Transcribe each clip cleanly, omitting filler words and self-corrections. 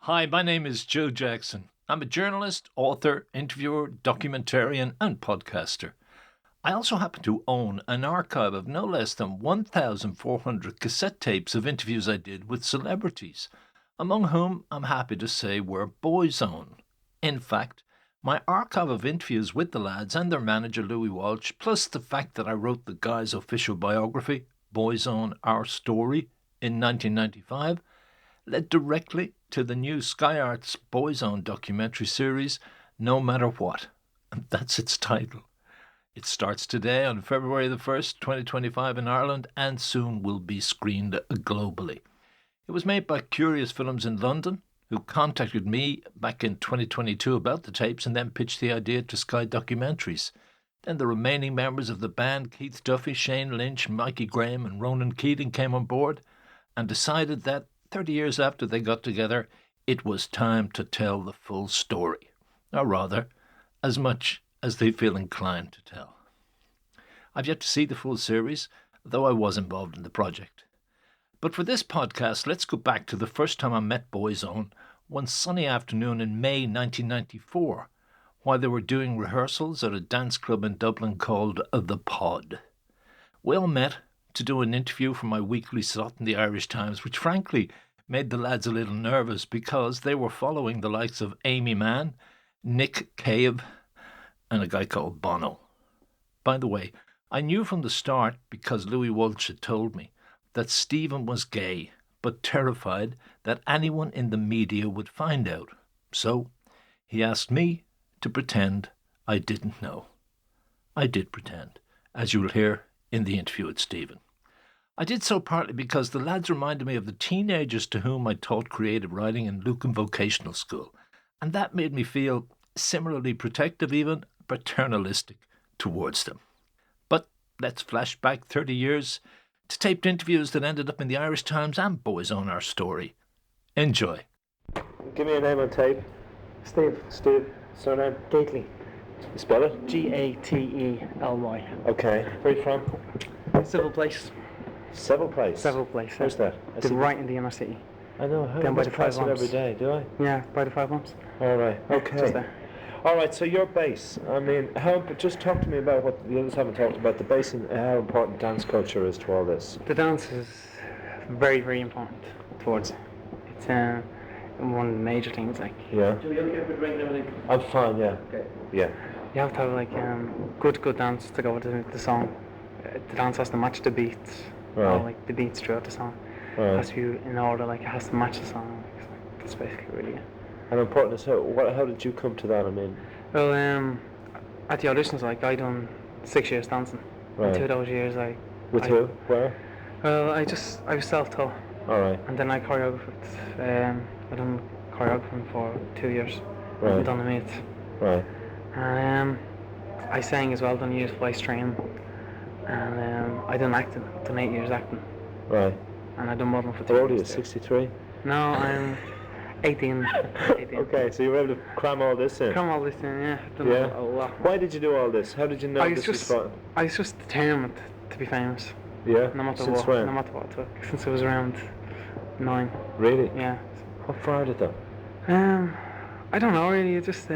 Hi, my name is Joe Jackson. I'm a journalist, author, interviewer, documentarian, and podcaster. I also happen to own an archive of no less than 1,400 cassette tapes of interviews I did with celebrities, among whom I'm happy to say were Boyzone. In fact, my archive of interviews with the lads and their manager Louis Walsh, plus the fact that I wrote the guys' official biography, Boyzone Our Story, in 1995, led directly to the new Sky Arts Boyzone documentary series, No Matter What. And that's its title. It starts today on February the 1st, 2025 in Ireland and soon will be screened globally. It was made by Curious Films in London, who contacted me back in 2022 about the tapes and then pitched the idea to Sky Documentaries. Then the remaining members of the band, Keith Duffy, Shane Lynch, Mikey Graham and Ronan and Keith, came on board and decided that 30 years after they got together, it was time to tell the full story. Or rather, as much as they feel inclined to tell. I've yet to see the full series, though I was involved in the project. But for this podcast, let's go back to the first time I met Boyzone, one sunny afternoon in May 1994, while they were doing rehearsals at a dance club in Dublin called The Pod. We all met to do an interview for my weekly slot in the Irish Times, which frankly made the lads a little nervous because they were following the likes of Amy Mann, Nick Cave, and a guy called Bono. By the way, I knew from the start, because Louis Walsh had told me, that Stephen was gay, but terrified that anyone in the media would find out. So he asked me to pretend I didn't know. I did pretend, as you'll hear in the interview with Stephen. I did so partly because the lads reminded me of the teenagers to whom I taught creative writing in Lucan Vocational School, and that made me feel similarly protective, even paternalistic, towards them. But let's flash back 30 years to taped interviews that ended up in the Irish Times and Boyzone Our Story. Enjoy. Give me a name on tape. Steve. Steve. Surname? Gately. You spell it? Gately. Okay. Where are you from? Civil Place. Several Place? Several Place. Where's that? Right in the inner city. I know. Down by the pass it every day, do I? Yeah, by the 5 months. All right. Okay. Just there. All right. So your bass. I mean, just talk to me about what the others haven't talked about. The bass and how important dance culture is to all this. The dance is very, very important towards it. It's one of the major things. Like. Yeah. Do we okay with drinking everything? I'm fine. Yeah. Okay. Yeah. You have to have like good dance to go with the song. The dance has to match the beats. Right. All, like the beats throughout the song. Right. It has to be in order. Like it has to match the song. That's basically really it. And important is how did you come to that? I mean. Well, at the auditions, like I done 6 years dancing. Right. And 2 of those years, With who? Where? Well, I was self-taught. All right. And then I choreographed. I done choreographing for 2 years. Right. I done a minute. Right. And I sang as well. Done years voice training. And I done acting. Done 8 years acting. Right. And I done modelling for 2 How old are you? years. 63. No, I'm 18. 18. Okay, so you were able to cram all this in. Come all this in, yeah. Done Yeah. a lot. Why did you do all this? How did you know I was this was just- fun? I was just determined to be famous. Yeah. No matter Since what. when? No matter what it took. Since I was around 9. Really? Yeah. How far did that? I don't know really. It just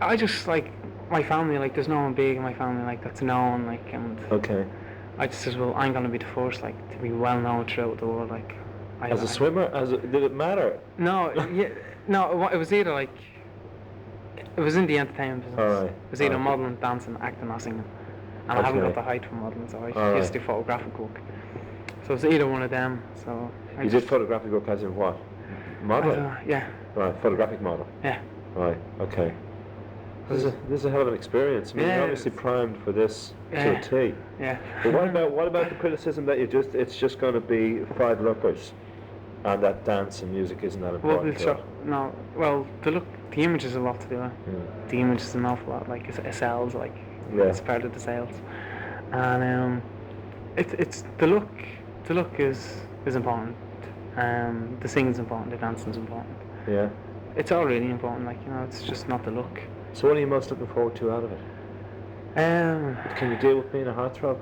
I just like my family. Like there's no one big in my family like that's known. Like and Okay. I just said, well, I'm gonna be the first like to be well known throughout the world. Like As a swimmer? Did it matter? No, yeah, no. It was either like it was in the entertainment business. All right. It was either Okay. modelling, dancing, acting, or singing. And I haven't Okay. got the height for modelling, so I All used to right. do photographic work. So it's either one of them. So I You did photographic work as in what? Modeling? Yeah, Right, photographic model. yeah. Right, okay. This is a hell of an experience. I mean, Yeah, you're obviously primed for this to Yeah. a T. Yeah. But what about the criticism that it's just going to be 5 lookers, and that dance and music isn't that Well, important? to it? no. Well, the image is a lot to do. Yeah. The image is an awful lot. Like it sells. Like Yeah. it's part of the sales. And it's the look. The look is important. The singing's important. The dancing's important. Yeah. It's all really important. Like it's just not the look. So what are you most looking forward to out of it? Can you deal with being a heartthrob?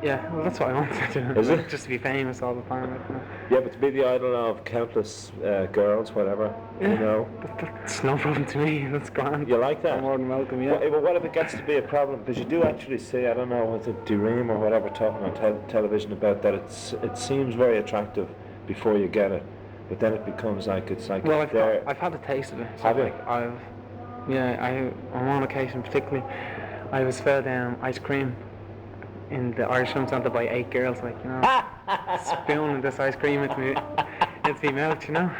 Yeah, well, that's what I want to do. Is it? Just to be famous all the time. Like, you know. Yeah, but to be the idol of countless girls, whatever, Yeah, you know. that's no problem to me. That's grand. You like that? I'm more than welcome, yeah. Well, what if it gets to be a problem? Because you do actually see, I don't know, with the Dream or whatever, talking on television about that, it seems very attractive before you get it, but then it becomes like it's like Well, there. I've had a taste of it. So Have you? like, on one occasion particularly, I was fed ice cream in the Irish Film Centre by 8 girls, like, you know, spooning this ice cream into me mouth, you know.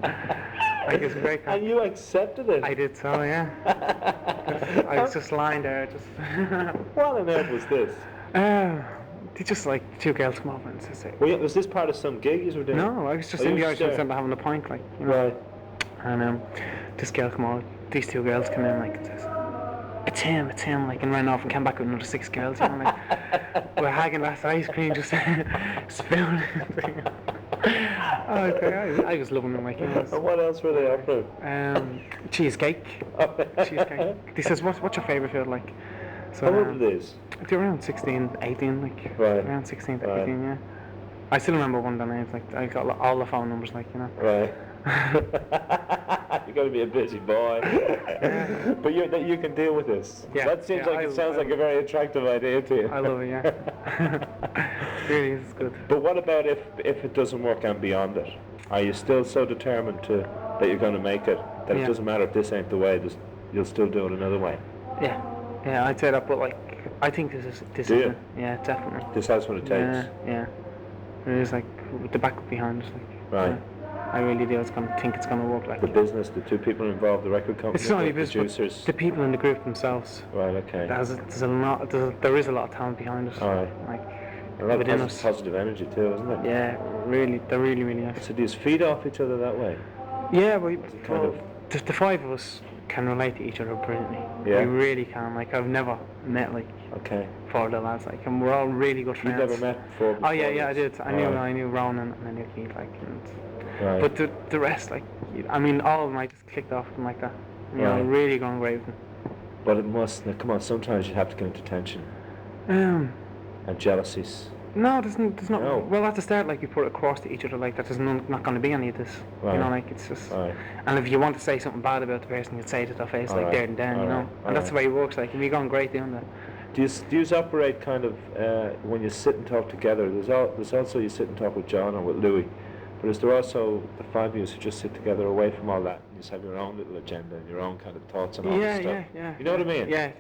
Like, it's great. And you accepted it? I did so, yeah. I was just lying there, just. What on earth was this? They just like 2 girls come over and say. Was this part of some gig you were doing? No, I was just Oh, in you the were Irish Film there? Centre having a pint, like, you know. Right. And this girl come over, these 2 girls come in, like, it says, it's him, like, and ran off and came back with another 6 girls, you know, like, we're hagging that ice cream, just spooning. I was loving them, like, you know. And what else were they offering? Cheesecake. Cheesecake. He says, what's your favourite food, like? So, How old are these? they're around 16, 18, like, Right. around 16 to Right. 18, yeah. I still remember one of their names, like, I got all the phone numbers, like, you know. Right. You're going to be a busy boy. But you can deal with this. Yeah, That seems yeah, like it sounds like a very attractive idea to you. I love it, yeah. Really is good. But what about if it doesn't work and beyond it? Are you still so determined that you're going to make it that it Yeah. doesn't matter if this ain't the way, you'll still do it another way? Yeah, I'd say that, but like, I think this is Do you? it. Yeah, definitely. This has what it takes. Yeah. It is like with the backup behind us, like. Right. Yeah. I really do. Think it's gonna work like. The business, the 2 people involved, the record company, It's not the only business, producers. but the people in the group themselves. Right. Okay. There is a lot of talent behind us. All right. Like A lot within of us. positive energy too, isn't it? Yeah, really, there really is. So do you feed off each other that way? Yeah, but kind of- the 5 of us can relate to each other brilliantly. Yeah. We really can. Like, I've never met like Okay. 4 of the lads, like, and we're all really good You've friends. never met before? Oh yeah, I did. I Alright. knew Ronan and I knew Keith, like, and Right. but the rest, like, I mean, all of them, I just clicked off with them like that. You know, Right. really going great with them. But it must. Now, come on. Sometimes you have to get into tension Um, and jealousies. no, there's not. No. Well, at the start, like, you put it across to each other, like, that there's not going to be any of this. Right. You know, like, it's just. Right. And if you want to say something bad about the person, you'd say it to their face, like, Alright, there and then, you know. alright, And that's the way it works, like, and we're going great doing that. Do you operate kind of when you sit and talk together? There's also you sit and talk with John or with Louis, but is there also the 5 of you who just sit together away from all that and you just have your own little agenda and your own kind of thoughts and all this stuff? Yeah. You know what I mean? Yeah.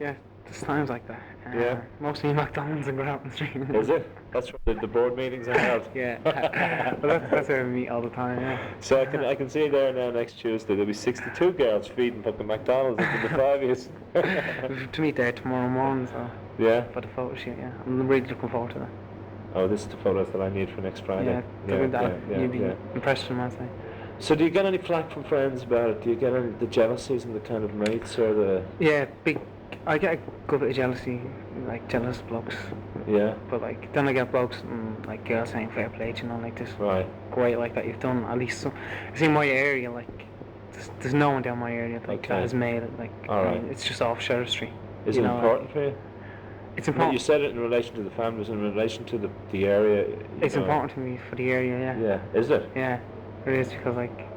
There's times like that. Yeah. Mostly in McDonald's and Grafton Street. Is it? That's where the board meetings are held. Yeah. Well, that's where we meet all the time. Yeah. So I can see there now next Tuesday there'll be 62 girls feeding fucking McDonald's into the 5 years. To meet there tomorrow morning, so Yeah. for the photo shoot. Yeah, I'm really looking forward to that. Oh, this is the photos that I need for next Friday. You'd be impressed with them, I'd say. So do you get any flack from friends about it? Do you get any the jealousies and the kind of mates or the Yeah, big. I get a good bit of jealousy, like jealous blokes. yeah? But like, then I get blokes and like girls saying fair play, you know, like this. Right. Great, like that you've done at least some. It's in my area, like there's no one down my area like Okay. that has made it. Like, All right. it's just off Sheriff Street. Is you it know, important for you? It's Well, important. you said it in relation to the families, in relation to the area. It's know. important to me for the area, yeah. Yeah, is it? Yeah, it is, because like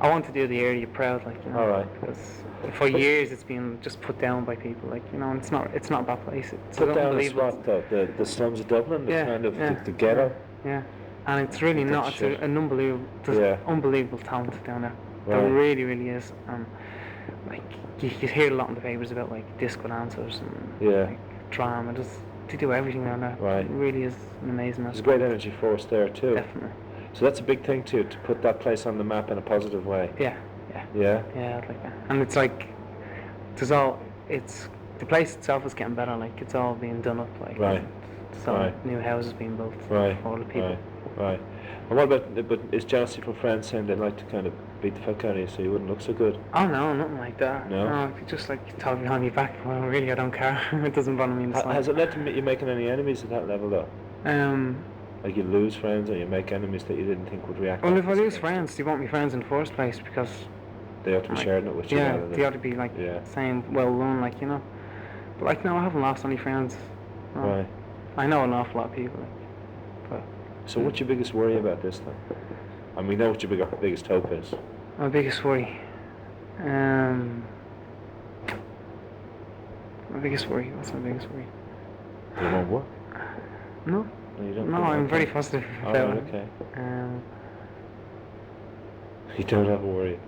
I want to do the area proud, like, you know. All right. Because for years it's been just put down by people, like, you know, and it's not a bad place. It's Put down as unbelievable. what though? The slums of Dublin, the Yeah, kind of yeah. the ghetto. Yeah, and it's really That's not. It's shit. an unbelievable. There's Yeah. unbelievable talent down there. Right. There really is. Like you hear a lot in the papers about like disco dancers and Yeah. like drama. They do everything down there. Right. It really is an amazing. There's a great energy force there too. Definitely. So that's a big thing too, to put that place on the map in a positive way. Yeah. Yeah. Yeah, I'd like that. And it's like the place itself is getting better. Like, it's all being done up. Like, Right. So Right. new houses being built Right. for all the people. Right. And what about? But is jealousy from friends saying they'd like to kind of beat the fuck out of you so you wouldn't look so good? Oh no, nothing like that. No? if you just like talk behind me back, well, really, I don't care. It doesn't bother me in the Has slightest. it led to you making any enemies at that level though? Like you lose friends or you make enemies that you didn't think would react? Well, if I like lose this friends, they won't be friends in the first place, because they ought to be like, sharing it with you. yeah, rather they than- ought to be like Yeah. saying well done, like, you know. But like, no, I haven't lost any friends. No. Right. I know an awful lot of people. But So what's your biggest worry about this then? And we know what your biggest hope is. my biggest worry. My biggest worry. What's my biggest worry? It won't work. No. No, you don't. No, think- I'm okay. very positive All about right, it. okay. Um, You don't have a worry.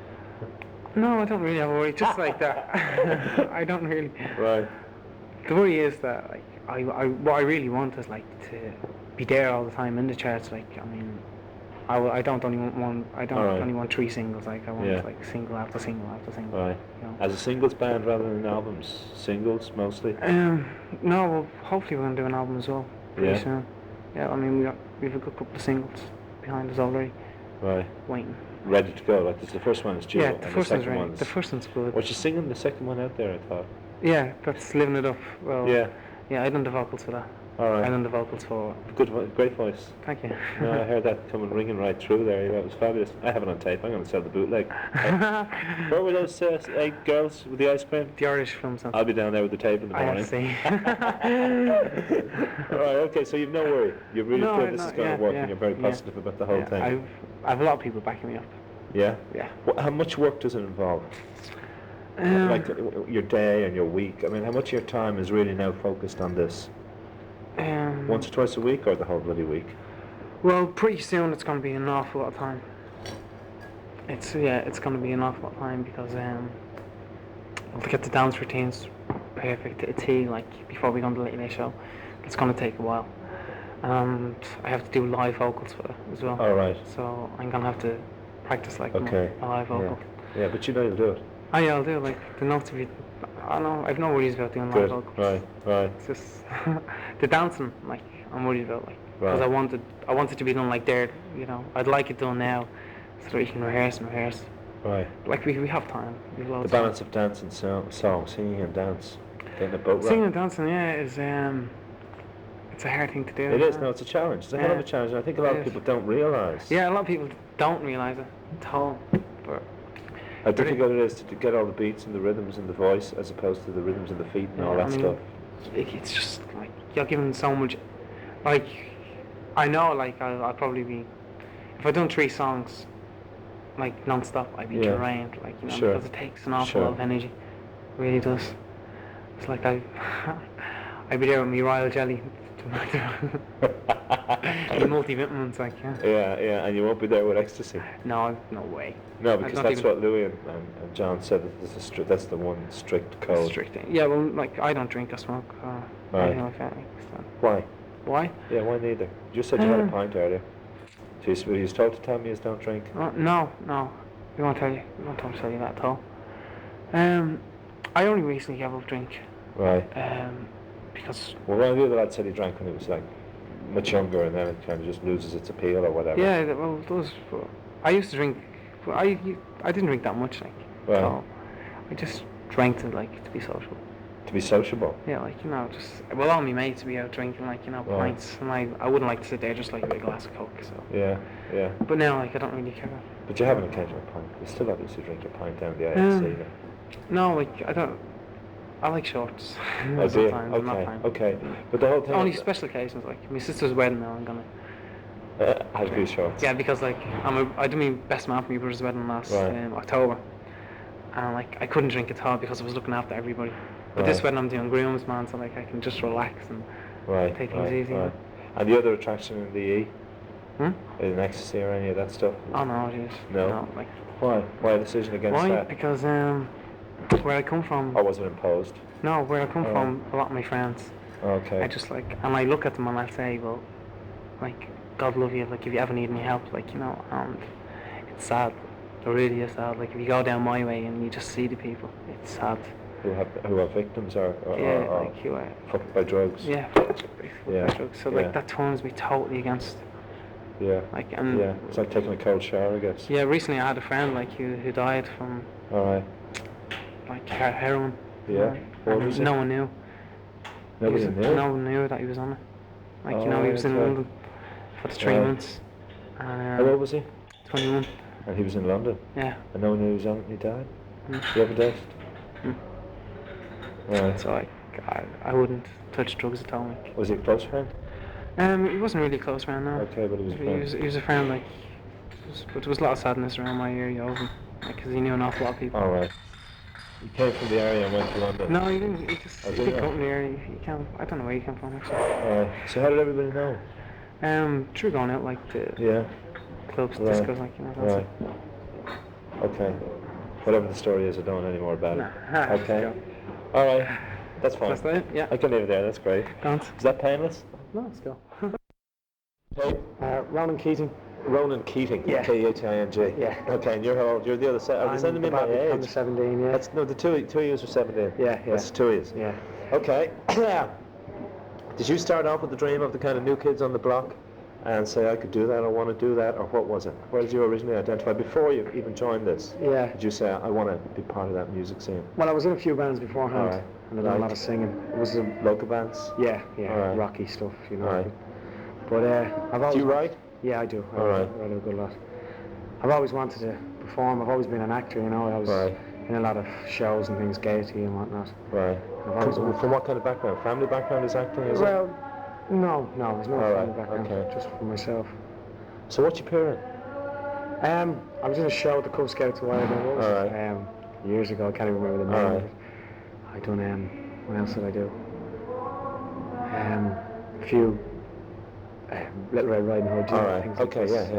no, I don't really have a worry. Just like that. I don't really. Right. The worry is that like what I really want is like to be there all the time in the charts. Like I mean, I don't only want one. I don't Alright. only want 3 singles. Like I want Yeah. like single after single after single. Right. You know. As a singles band rather than albums? Singles mostly? No, well, hopefully we're gonna do an album as well pretty Yeah. soon. Yeah, I mean we've a good couple of singles behind us already, Right. waiting. Ready to go. Like the first one is due Yeah, and the the first one's second ready. one's... The first one's good. Was you singing the second one out there, I thought? Yeah, that's living it up. Well, Yeah. yeah, I done the vocals for that. I Alright. done the vocals for. Great voice. Thank you. No, I heard that coming ringing right through there. That was fabulous. I have it on tape. I'm going to sell the bootleg. Where were those 8 girls with the ice cream? The Irish film sound. I'll be down there with the tape in the I have morning. to see. Alright, okay, so you've no worry. You really No, feel this no, is going yeah, to work yeah, and you're very yeah. positive about the whole thing. I have a lot of people backing me up. Yeah? Yeah. How much work does it involve? Like your day and your week? I mean, how much of your time is really now focused on this? Once or twice a week or the whole bloody week? Well, pretty soon it's going to be an awful lot of time. It's going to be an awful lot of time because we'll get the dance routines perfect to a T, like before we go on the Late Late Show. It's going to take a while. And I have to do live vocals for it as well. Alright. So I'm going to have to practice like Okay. a live vocal. Yeah, but you know you'll do it. Oh yeah, I'll do like the notes will be. I don't know. I've no worries about doing live Good. vocals. Right. It's just the dancing. Like I'm worried about because Right. I want it to be done like there. You know, I'd like it done now, so that we can rehearse. Right. Like we have time. We have The loads of balance of dance and song, singing and dance. Getting the boat time. Singing right. and dancing, yeah, is it's a hard thing to do. It is, no, it's a challenge. It's a hell of a Yeah. challenge. And I think a lot It of is. people don't realise Yeah, a lot of people don't realise it at all. But how difficult it is to get all the beats and the rhythms and the voice as opposed to the rhythms and the feet and all that stuff. It's just like you're given so much. Like I know, like I'll probably be if I done 3 songs like non-stop, I'd be Yeah. drained. Like Sure. because it takes an awful Sure. lot of energy. It really does. It's like I'd be there with me royal jelly. Multivitamins, like Yeah, and you won't be there with ecstasy. no way. No, because not that's even- what Louis and John said. That's the one strict code. Strict thing. Yeah, well, like I don't drink or smoke or Right. anything like that. So. Why? Why? Yeah, why neither? You said you had a pint earlier. So you told to tell me you don't drink. No. We won't tell you. We won't tell you that at all. I only recently gave up drink. Right. Because Well, one of the other lads said he drank when he was like much younger, and then it kind of just loses its appeal or whatever. yeah, well, those. I used to drink. But I didn't drink that much, like. Right. So I just drank to be social. To be sociable. Yeah, like just all my mates would be out drinking, like Right. pints, and I wouldn't like to sit there just like with a glass of Coke. So. Yeah. But now, like, I don't really care. But you have an occasional pint. You still obviously drink a pint down the IFC. No, like I don't. I like shorts. Oh, do you? Sometimes, I'm not fine. Okay. But the whole thing. Only special occasions, like my sister's wedding now. I'm gonna. Has to be shorts. Yeah, because like I did my best man for my brother's wedding last Right. October, and like I couldn't drink at all because I was looking after everybody. But this Right. wedding I'm doing groomsman, so like I can just relax and Right. take things easy. Right. And the other attraction in the E, Hmm? in ecstasy or any of that stuff. Oh no, jeez. No? like Why? Why a decision against why? that? Because where I come from. Or was it imposed? No, where I come Oh. from, a lot of my friends. Okay. I just like, and I look at them and I say, well, like, God love you, like, if you ever need any help, like, and it's sad. It really is sad. Like, if you go down my way and you just see the people, it's sad. Who are victims or Like, you are. fucked by drugs. Yeah, Yeah, drugs. So, yeah. like, that turns me totally against. Yeah. Like, and. Yeah. It's like taking a cold shower, I guess. Yeah, recently I had a friend, like, who died from, All right. like, heroin. Yeah. What And was it? no one knew. Nobody knew. No one knew that he was on it. Like, Oh, he was in right. London for the 3 Right. months. And, How old was he? 21. And he was in London. Yeah. And no one knew he was on it and he died. Mm. He overdosed. Mm. Right. So I I wouldn't touch drugs at all. Like. Was he a close friend? He wasn't really a close friend, no. Okay, but he was a friend. He was a friend, like, but there was a lot of sadness around my area of him, because he knew an awful lot of people. All right. He came from the area and went to London? No, he didn't. He just Oh, he did didn't he? come from the area. He came, I don't know where he came from, actually. All right. So how did everybody know? Through going out, like, to Yeah. clubs, Right. discos, like, you know, that's Right. Okay. Whatever the story is, I don't know anymore about it. Nah. Okay. Go. All right. That's fine. That's it, yeah. I can leave it there. That's great. Don't. Is that painless? No, let's go. Okay. Ronan Keating. Ronan Keating. Yeah. K-H-I-N-G. Yeah. Okay, and you're how old? You're the other side. Are they sending me my age? I'm 17, yeah. That's, no, the two of you are 17. Yeah. That's 2 years. Yeah. Okay. Did you start off with the dream of the kind of new kids on the block and say, I could do that, I want to do that, or what was it? Where did you originally identify before you even joined this? Yeah. Did you say, I want to be part of that music scene? Well, I was in a few bands beforehand, All right. and I did a lot of singing. It was Local bands? yeah, All right. rocky stuff, you know. All right. But I've always Do you write? Yeah, I do. I All right. write a good lot. I've always wanted to perform. I've always been an actor, you know. I was Right. in a lot of shows and things, Gaiety and whatnot. Right. I've always wanted. From what kind of background? Family background is acting, is it? Well, no, there's no All family right, background. okay. Just for myself. So what's your parent? I was in a show at the Cub Scouts a while ago. What was All it? right. Years ago. I can't even remember the All name. right. Of it. I done. What else did I do? A few. Little Red Riding Hood. All right. Things like Okay. this.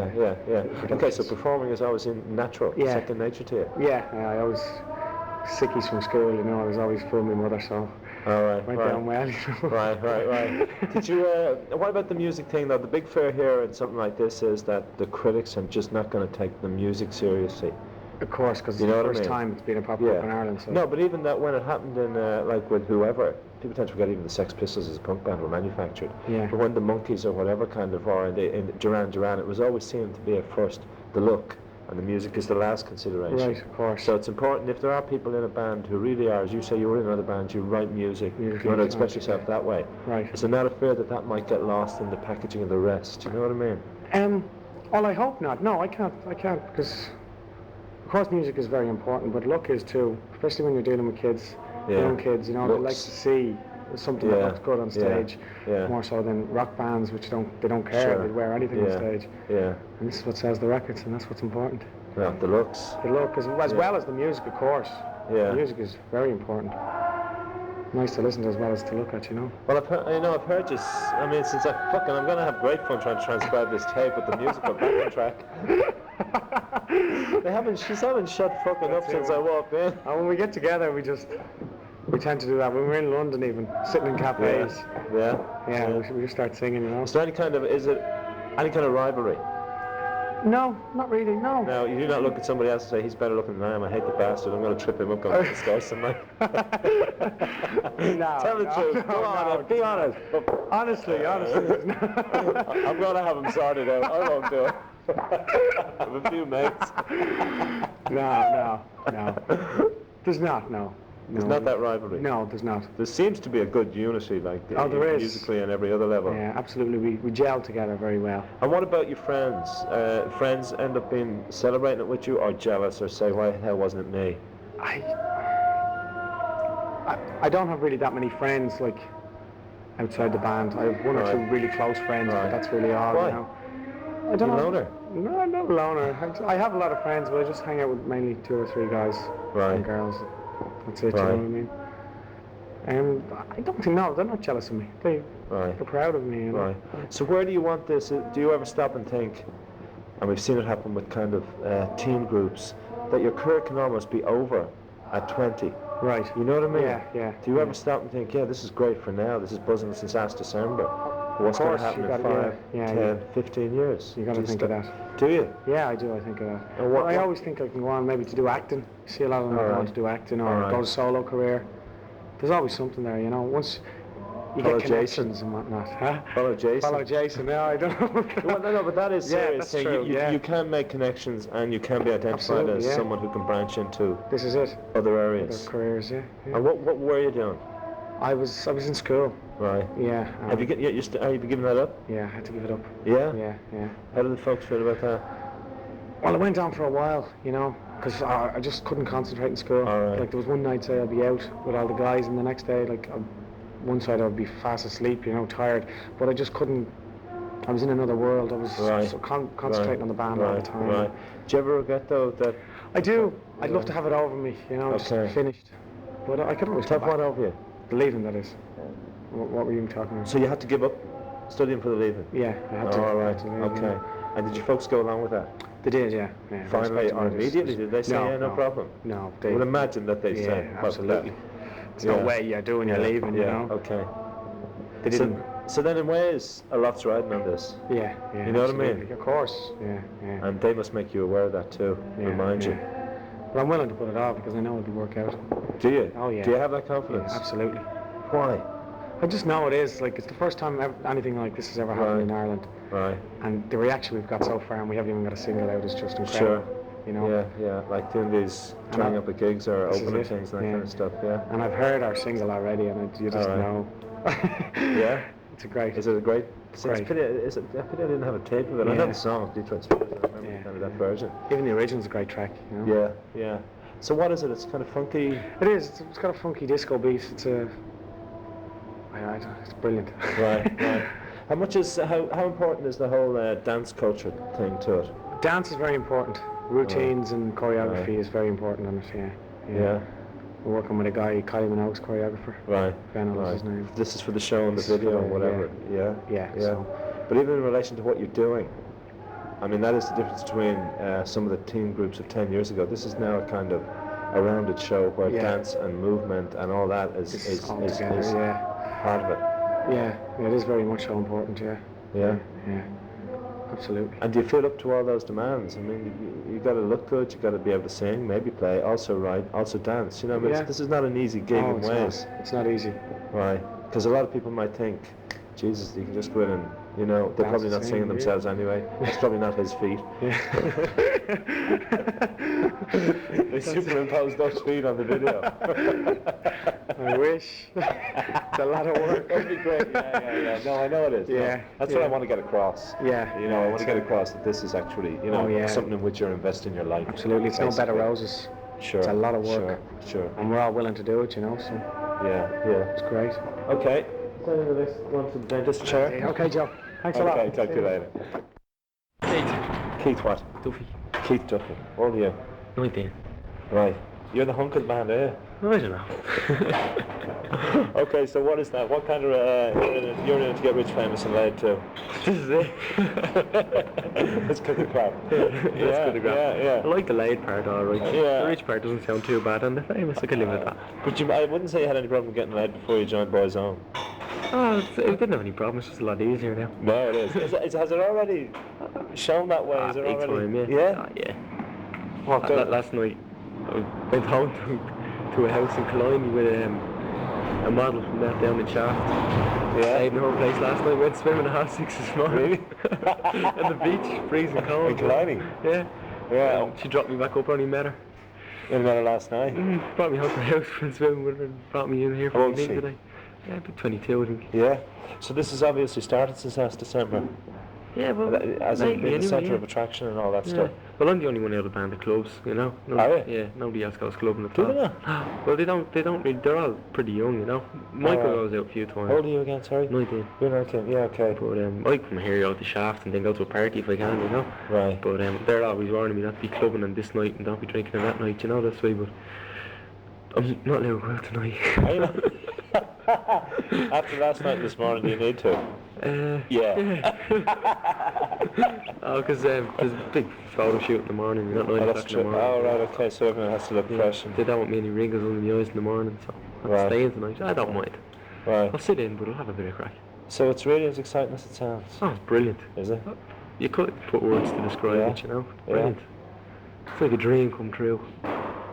Yeah. Okay. So performing is always in natural, Yeah. second nature to you. Yeah, I always sickies from school. You know, I was always fooling my mother, so All right. went down well. You know. Right. Did you? What about the music thing? Though the big fear here in something like this is that the critics are just not going to take the music seriously. Of course, because it's You know the what I first mean? time it's been a pop group in Ireland. So. No, but even that when it happened in like with whoever, people tend to forget even the Sex Pistols as a punk band were manufactured. Yeah. But when the Monkeys or whatever kind of are in Duran Duran, it was always seen to be at first the look, and the music is the last consideration. Right, of course. So it's important if there are people in a band who really are, as you say, you were in another band, you write music, you want to express yourself that way. Right. Is there not a fear that that might get lost in the packaging of the rest? You know what I mean? Well, I hope not. No, I can't, because of course music is very important, but look is too, especially when you're dealing with kids, young kids, you know, they like to see something that looks good on stage, more so than rock bands, which they don't care, Sure. they wear anything on stage. Yeah. And this is what sells the records, and that's what's important. Yeah, the looks. The look, as well as the music, of course. Yeah. The music is very important. Nice to listen to as well as to look at, you know. Well, I've heard just, I mean, since I'm going to have great fun trying to transcribe this tape with the musical backing track. She's haven't shut fucking up since I walked in. And when we get together, we tend to do that. When we're in London even, sitting in cafes. Yeah. We just start singing, you know. Is there any kind of rivalry? No, not really, no. Now, you do not look at somebody else and say, he's better looking than I am, I hate the bastard, I'm going to trip him up going to this guy somewhere. Tell the truth, go on, be honest. Honestly. I'm going to have him sorted out, I won't do it. I have a few mates. No. There's not, no. There's not that rivalry? No, there's not. There seems to be a good unity, like there is. musically and every other level. Yeah, absolutely. We gel together very well. And what about your friends? Friends end up being celebrating it with you, or jealous, or say, why the hell wasn't it me? I don't have really that many friends, like, outside the band. I have one or two really close friends, but that's really all, Why? you know. I don't know. Loner? No, I'm not a loner. I have a lot of friends, but I just hang out with mainly 2 or 3 guys and girls. That's it, you know what I mean? I don't think, no, they're not jealous of me. They're proud of me, you know. Right. So where do you want this? Do you ever stop and think, and we've seen it happen with kind of teen groups, that your career can almost be over at 20? Right. You know what I mean? Yeah. Do you ever stop and think, this is great for now, this is buzzing since last December. What's going to happen in 5, 10, 15 years? You got to think of that. Do you? Yeah, I do. I think of that. And I always think I can go on maybe to do acting. See a lot of them go on to do acting or go to solo career. There's always something there, you know. Once you get connections and whatnot. Huh? Follow Jason. Follow Jason. No, I don't know. No, but that is serious. That's true. You can make connections and you can be identified as someone who can branch into this is it. Other areas. Other careers, yeah. And what were you doing? I was in school. Right. Yeah. Have you given that up? Yeah, I had to give it up. Yeah? Yeah. How did the folks feel about that? Well, it went on for a while, you know, because I just couldn't concentrate in school. All right. Like, there was one night, say, I'd be out with all the guys, and the next day, like, one side I would be fast asleep, you know, tired, but I just couldn't. I was in another world. I was so concentrating on the band all the time. Right. Do you ever regret though that? I do. I'd love to have it over me, you know, just finished. But I could always Have what over you? The leaving, that is. What were you talking about? So you had to give up studying for the leaving? Yeah, I had to. All right. To leave, Okay. Yeah. And did your folks go along with that? They did, yeah. Finally or immediately? Did they say, no problem? No. I would imagine that they said. Absolutely. There's no way you're doing, you're leaving, you know. Okay. They didn't. So then in ways, a lot's riding on this. Yeah. You know what I mean? Of course. Yeah. And they must make you aware of that too, remind you. But I'm willing to put it off because I know it'll work out. Do you? Oh yeah. Do you have that confidence? Yeah, absolutely. Why? I just know it is. Like, it's the first time anything like this has ever happened in Ireland. Right. And the reaction we've got so far, and we haven't even got a single out, is just incredible. Sure. You know? Yeah. Like doing these, turning up at gigs or opening things, that kind of stuff. Yeah. And I've heard our single already, and you just know. Yeah. It's a great. Is it a great? It's great. a pity I didn't have a tape of it. I know the song, Detroit Spirit. I remember kind of that version. Even the original's a great track. You know? Yeah. So what is it? It's kind of funky. It is. It's got a funky disco beat. It's it's brilliant. Right. How important is the whole dance culture thing to it? Dance is very important. Routines and choreography is very important on it. Yeah. We're working with a guy, Kylie Minogue's choreographer. Right. Fennel is his name. This is for the show and the video and whatever. Yeah. So. But even in relation to what you're doing, I mean, that is the difference between some of the teen groups of 10 years ago. This is now a kind of a rounded show where dance and movement and all that is part of it. Yeah, it is very much so important, Yeah. Absolutely. And do you feel up to all those demands? I mean, you got to look good, you got to be able to sing, maybe play, also write, also dance. You know, this is not an easy gig in ways. It's not easy. Right. Because a lot of people might think, Jesus, you can just go in and, you know, they're probably not singing themselves anyway. It's probably not his feet. They superimposed those feet on the video. I wish. It's a lot of work. That'd be great. Yeah. No, I know it is. Yeah. No, that's what I want to get across. Yeah. You know, I want to get across that this is actually, you know, something in which you're investing your life. Absolutely. It's no bed of roses. Sure. It's a lot of work. Sure. And we're all willing to do it, you know, so. Yeah. It's great. Okay. One to the dentist chair. Okay, Joe. Thanks a lot. Okay, talk to you later. Keith what? Duffy. Keith Duffy. How old are you? 19. Right. You're the hunk of the band, eh? I don't know. Okay, so what is that? What kind of you're in it to get rich, famous and laid too? This is it. Let's cut the crap. Yeah. I like the laid part, alright. Yeah. The rich part doesn't sound too bad, and the famous, I can live with that. But I wouldn't say you had any problem getting laid before you joined Boyzone. Oh, it didn't have any problem, it's just a lot easier now. No, it is. Has it already shown that way? Is it big already? time, yeah. Yeah. What good? Last night, I went home to a house in Killiney with a model from that down in Shaft. Yeah. Stayed in her place last night, went swimming at 6:30 this morning. Really? At the beach, freezing cold. In Killiney? Yeah. She dropped me back up, only met her. You met her last night? Brought me home from the house, went swimming with her, and brought me in here for How old the is meeting she? today. Yeah, about 22, I think. Yeah. So this has obviously started since last December. Yeah, well, as in being the centre anyway, of attraction and all that stuff. Well, I'm the only one out of the band that clubs, you know. Are you? Yeah, nobody else goes clubbing at Do all. they not? Well, they don't really, they're all pretty young, you know. Michael goes out a few times. How old are you again, sorry? 19. You're 19, yeah, okay. But I come here out the Shaft and then go to a party if I can, you know. Right. But they're always warning me not to be clubbing on this night and don't be drinking on that night, you know, that's why, but I'm not allowed to go out tonight. Are you not? After last night and this morning, do you need to? Yeah. Oh, because there's a big photo shoot in the morning, not 9 that's o'clock in the true. morning. Oh, right, okay, so everyone has to look fresh. And They don't want me any wrinkles under the eyes in the morning, so I'm staying tonight. I don't mind. Right. I'll sit in, but I'll have a bit of crack. So it's really as exciting as it sounds. Oh, it's brilliant. Is it? You couldn't put words to describe it, you know. Brilliant. It's like a dream come true.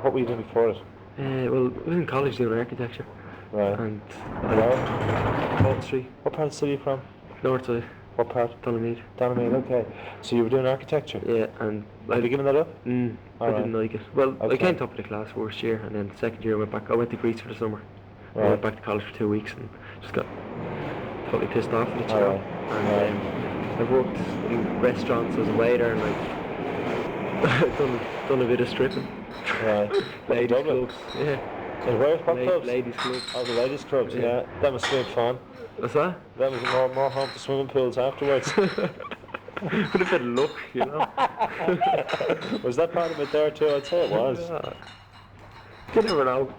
What were you doing before it? Well, I was in college doing architecture. Right. And Hello? Street, What part of the city are you from? north side, What part? Donamead. Donamead, okay. So you were doing architecture? Yeah, and Have you given that up? I Alright. didn't like it. Well, I Okay. came top of the class first year, and then second year I went back. I went to Greece for the summer. I Right. went back to college for 2 weeks and just got totally pissed off with it, you know. Alright. And I've worked in restaurants as a waiter, and I've done a bit of stripping. Right. Ladies Dublin? clubs, yeah. In where? What clubs? Ladies club. Oh, the ladies' clubs, yeah. That must have been fun. What's that? That was more home to swimming pools afterwards. With a bit of luck, you know. Was that part of it there too? I'd say it was. Yeah. You never know.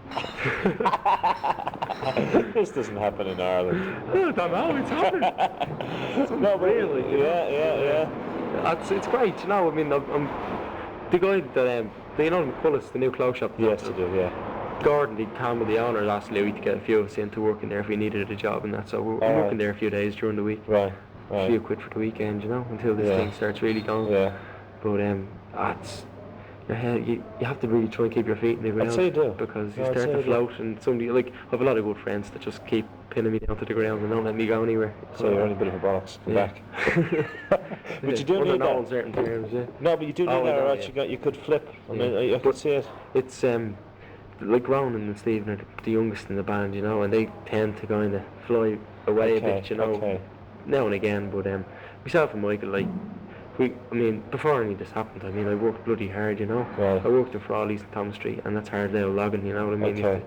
This doesn't happen in Ireland. I don't know, it's happening. No, but really. Yeah. It's great, you know. I mean, I'm the guy that you know McCullough's, the new clothes shop. Yes, I do. Yeah. Gordon, the Cam with the owner, asked Louis to get a few of us into working there if we needed a job and that. So we're working there a few days during the week. Right. A few quid for the weekend, you know, until this thing starts really going. Yeah. But you have to really try and keep your feet in the ground. I'd say you do. Because you start to float, and somebody like I have a lot of good friends that just keep pinning me down to the ground and don't let me go anywhere. So you're only a bit of a bollocks. Come back. But you do need that. In certain terms, yeah. No, but you do need that, or else you could flip. I mean, I could see it. It's like Ronan and Stephen are the youngest in the band, you know, and they tend to kind of fly away a bit, you know, now and again. But myself and Michael, like, before any of this happened, I mean, I worked bloody hard, you know. Right. I worked in Frawley's and Thomas Street, and that's hard now logging, you know what I mean?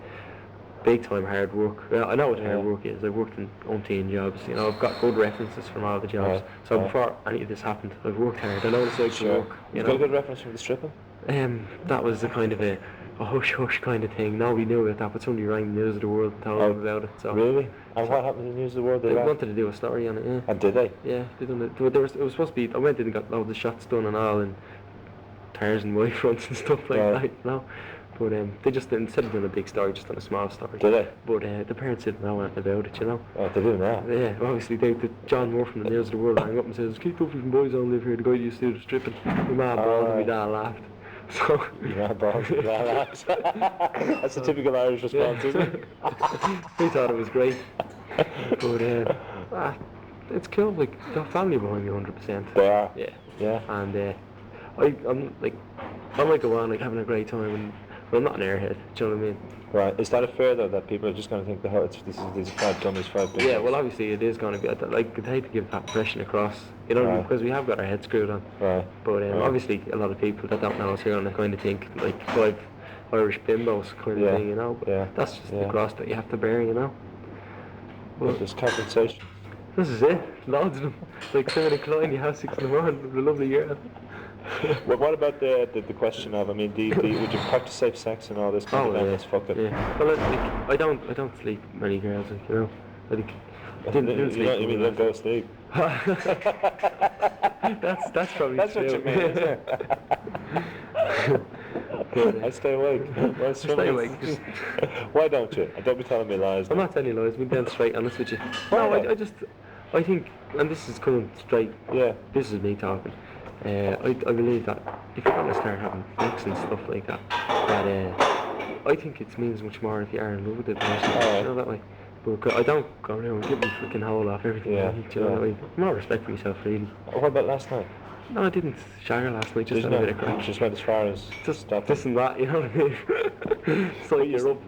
Big time hard work. Well, I know what hard work is. I've worked in umpteen jobs, you know, I've got good references from all the jobs. So before any of this happened, I've worked hard. I know what it's like to work. You got a good reference from the stripping? That was a kind of a hush kind of thing. Nobody knew about that, but somebody rang the News of the World and told them about it. So really? And what happened in the News of the World? They wanted to do a story on it, yeah. And did they? Yeah, they done it. It was supposed to be, I went in and got loads of shots done and all, and tires and white fronts and stuff like that, you know. But they just, instead of doing a big story, just done a small story. Did they? But the parents didn't know anything about it, you know. Oh, they do now? Yeah, obviously John Moore from the News of the World rang up and says, Keith Duffy from Boyzone live here, the guy who used to do the stripping. My mum bawled and my dad laughed. So that's a typical Irish response, isn't it? He thought it was great. But it's cool, like, the family behind me 100%. They are? Yeah. And I'm like, I might go on like having a great time, and I'm not an airhead, do you know what I mean? Right. Is that a fear though, that people are just going to think these are 5 dummies, 5 big well obviously it is going to be like, I'd hate to give that impression across, you know, because we have got our heads screwed on. Right. But obviously a lot of people that don't know us are going to kind of think like 5 Irish bimbos kind of thing, you know, but that's just the cross that you have to bear, you know. But there's compensation. This is it, loads of them. Like singing a Klein, you have 6 in the morning with a lovely girl. Well, what about the question of, I mean, would you practice safe sex and all this kind of endless fucking? Yeah. Well, I don't sleep with many girls, like, you know. I think I didn't sleep. You mean don't go to sleep? That's probably that's true. What you mean, isn't it? I stay awake. Stay awake. Why don't you? Don't be telling me lies. I'm not telling you lies. I'm being dead straight honest with you. No, I think, and this is coming straight. Yeah. This is me talking. I believe that if you're going to start having sex and stuff like that, I think it means much more if you are in love with the person. You know that way. But I don't go around and give me freaking hole off everything. You know that way. I'm not respecting myself really. What about last night? No, I didn't shower last night. Just had a bit of crack. Just went as far as just this and that. You know what I mean? So you're up.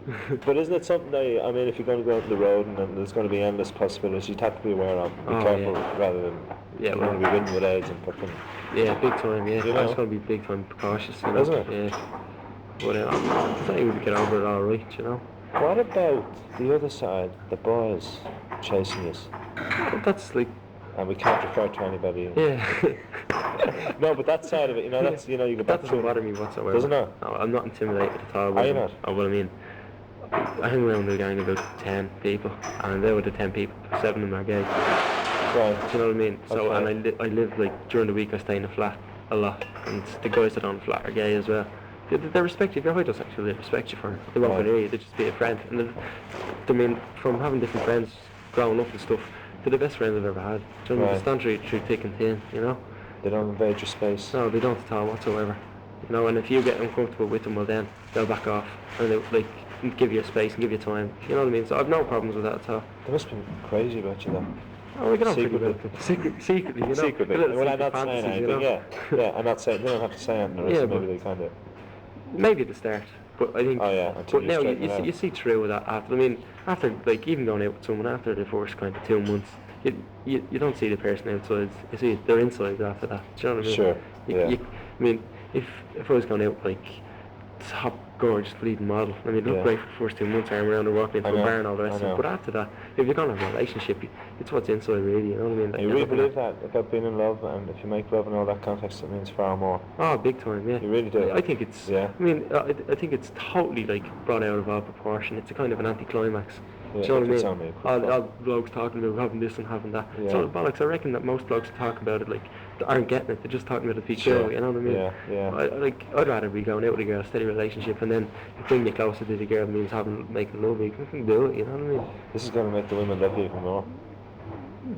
But isn't it something that, I mean, if you're going to go out on the road and there's going to be endless possibilities, you'd have to be aware of. Be careful rather than you're going to be winning with AIDS and fucking. Yeah, big time. Yeah, you know? It's going to be big time precautious. You know? Isn't it? Yeah. But I thought you would get over it all right. You know. What about the other side, the boys chasing us? That's like. And we can't refer to anybody. Yeah. No, but that side of it, you know, that's, you know, you go back to. That doesn't bother me whatsoever. Doesn't it? No, I'm not intimidated at all. Are you not? Oh, well, I mean, I hang around with a gang of about 10 people, and they were the 10 people, 7 of them are gay. Right. Do you know what I mean? So, and I live, like, during the week I stay in a flat a lot, and the guys that own the flat are gay as well. They respect you. If you're homosexual, they respect you for it. They won't go near you, they just be a friend. And I mean, from having different friends growing up and stuff, they're the best friends I've ever had. Do you know what I mean? They stand through thick and thin, you know? They don't invade your space. No, they don't at all whatsoever. You know, and if you get uncomfortable with them, well then, they'll back off. And they, like, give you space and give you time. You know what I mean? So I've no problems with that at all. They must be crazy about you though. Oh, we can all think about them. Secretly, you know? Secretly. Well, I'm not saying anything, you know? yeah, I'm not saying, they don't have to say anything, or maybe they kind of... Maybe at the start, but I think... Oh yeah, but now you see through with that after, I mean, after, like, even going out with someone after the first kind of 2 months, you don't see the person outside, you see their insides after that, do you know what I mean? Sure, I mean, if I was going out, like, top gorgeous bleeding model. I mean, it looked Yeah. great for the first 2 months. I remember around her walking into I a know, bar and all the rest I of it. know. But after that, if you're going to have a relationship, it's what's inside, really. You know what I mean? Like, You really you're looking believe at- that about being in love, and if you make love in all that context, it means far more. Oh, big time, yeah. You really do. I think it's. Yeah. I mean, I think it's totally like brought out of all proportion. It's a kind of an anticlimax. Yeah, Do you know if what I it's mean? only a quick All fuck. blokes talking about having this and having that. Yeah. It's all bollocks. I reckon that most blokes talk about it like they aren't getting it. They're just talking about it to be Sure. cool. You know what I mean? Yeah, yeah. I'd rather be going out with a girl, steady relationship, and then if bringing you closer to the girl means making love. You can do it. You know what I mean? This is going to make the women love you even more.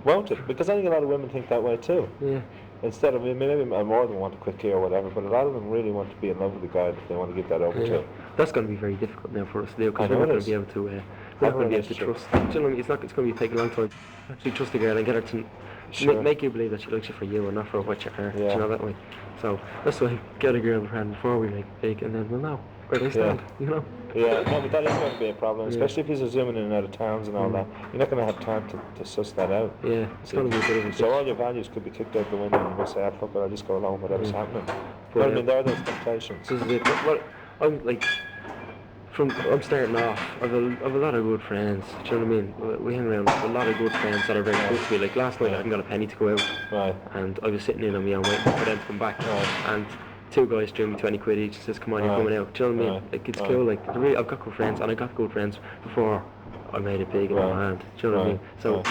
Won't it? Because I think a lot of women think that way too. Yeah. Instead of, maybe more than want a quick key or whatever, but a lot of them really want to be in love with the guy that they want to give that over Yeah. to. That's going to be very difficult now for us to do I because know we're not it going is. to be able to. We're Have not a going to be able to relationship. trust. Do you know what I mean? It's going to take a long time to actually trust a girl and get her to Sure. make you believe that she likes you for you and not for what you are. Do Yeah. you know that way? So that's why get a girlfriend before we make it big, and then we'll know where they stand. You know? Yeah, no, but that is going to be a problem, Yeah. especially if he's zooming in and out of towns and all that. You're not going to have time to suss that out. Yeah, it's going to be a bit of a So bitch. all your values could be kicked out the window and you just say, ah, fuck it, I'll just go along with whatever's happening. You know what I mean? There are those temptations. This is it. Well, I'm like, I'm starting off. I've a lot of good friends. Do you know what I mean? We hang around with a lot of good friends that are very good to me. Like last night, I hadn't got a penny to go out, Right. and I was sitting in on my own waiting for them to come back. Right. And 2 guys threw me 20 quid each and says, "Come on, you're Right. coming out." Do you know what I mean? Right. Like it's Right. cool. Like really, I've got good friends, and I got good friends before I made it big in Right. my hand. Do you know what I Right. mean? So Right.